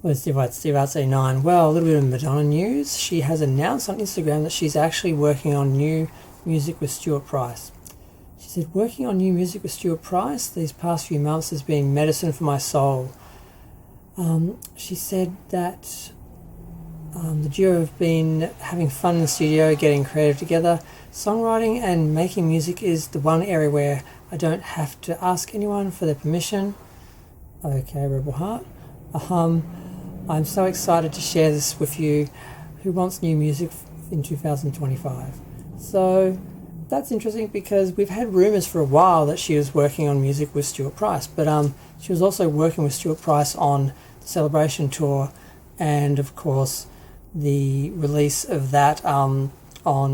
Well, Steve Arts 89. Well, a little bit of Madonna news. She has announced on Instagram that she's actually working on new music with Stuart Price. She said, working on new music with Stuart Price these past few months has been medicine for my soul. She said that the duo have been having fun in the studio, getting creative together. Songwriting and making music is the one area where I don't have to ask anyone for their permission. Okay, Rebel Heart. I'm so excited to share this with you. Who wants new music in 2025? So that's interesting because we've had rumours for a while that she was working on music with Stuart Price, but she was also working with Stuart Price on the Celebration tour, and of course the release of that on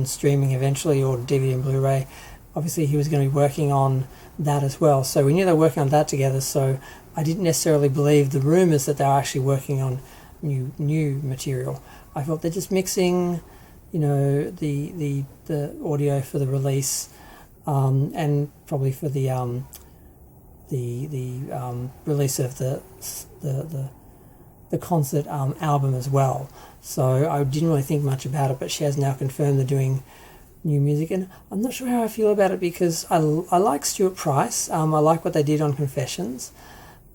streaming eventually, or DVD and Blu-ray. Obviously he was going to be working on that as well, so we knew they were working on that together, so I didn't necessarily believe the rumours that they were actually working on new material. I thought they're just mixing, the audio for the release, and probably for the release of the concert album as well. So I didn't really think much about it, but she has now confirmed they're doing new music, and I'm not sure how I feel about it because I like Stuart Price. I like what they did on Confessions.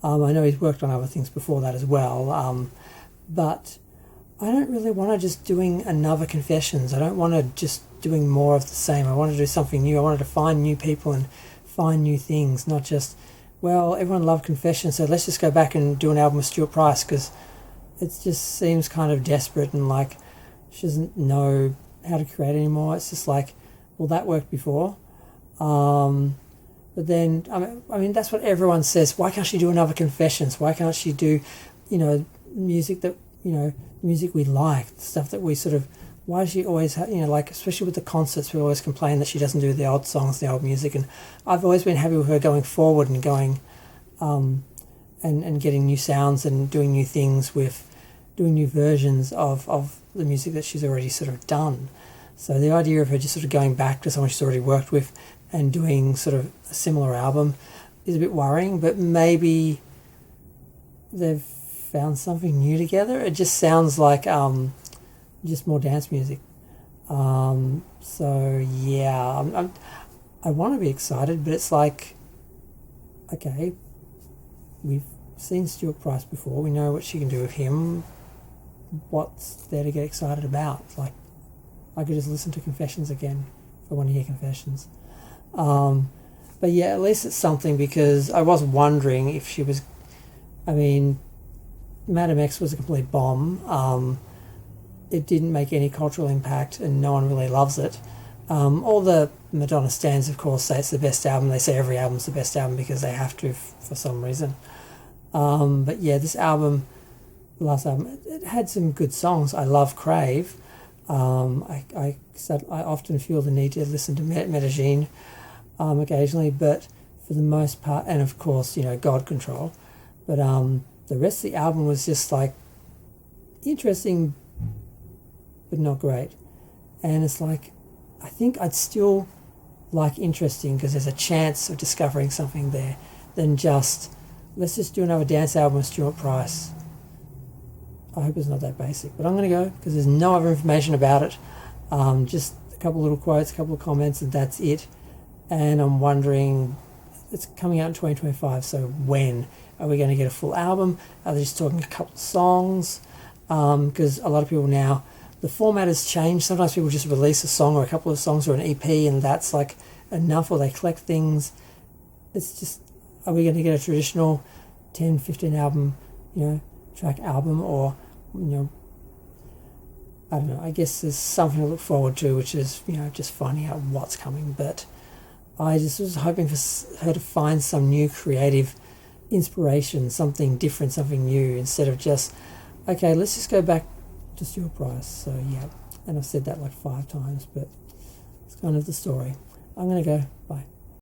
I know he's worked on other things before that as well, but I don't really want to just doing another Confessions. I don't want to just doing more of the same. I want to do something new. I wanted to find new people and find new things, not just, well, everyone loved Confessions, so let's just go back and do an album with Stuart Price, because it just seems kind of desperate and like she doesn't know how to create anymore. It's just like, well, that worked before. But then, I mean, that's what everyone says. Why can't she do another Confessions? Why can't she do, music that, music we like, stuff that we sort of, why does she always have, like, especially with the concerts, we always complain that she doesn't do the old songs, the old music, and I've always been happy with her going forward and going, and getting new sounds and doing new things with, doing new versions of the music that she's already sort of done. So the idea of her just sort of going back to someone she's already worked with and doing sort of a similar album is a bit worrying, but maybe they've found something new together. It just sounds like just more dance music. So yeah, I want to be excited, but it's like, okay, we've seen Stuart Price before. We know what she can do with him. What's there to get excited about? It's like, I could just listen to Confessions again if I want to hear Confessions. But yeah, at least it's something, because I was wondering if she was, Madam X was a complete bomb. It didn't make any cultural impact and no one really loves it. All the Madonna stans, of course, say it's the best album. They say every album's the best album because they have to for some reason. But yeah, this album, the last album, it had some good songs. I love Crave. I often feel the need to listen to Medellin occasionally, but for the most part, and of course, God Control. But the rest of the album was just like interesting, but not great. And it's like, I think I'd still like interesting because there's a chance of discovering something there than just, let's just do another dance album with Stuart Price. I hope it's not that basic, but I'm going to go because there's no other information about it. Just a couple little quotes, a couple of comments, and that's it. And I'm wondering, it's coming out in 2025, so when? Are we going to get a full album? Are they just talking a couple of songs? Because a lot of people now, the format has changed. Sometimes people just release a song or a couple of songs or an EP and that's like enough, or they collect things. It's just, are we going to get a traditional 10, 15 album, track album, or, I don't know. I guess there's something to look forward to, which is, just finding out what's coming. But I just was hoping for her to find some new creative inspiration, something different, something new, instead of just, okay, let's just go back to Stuart Price. So yeah, and I've said that like 5 times, but it's kind of the story. I'm going to go. Bye.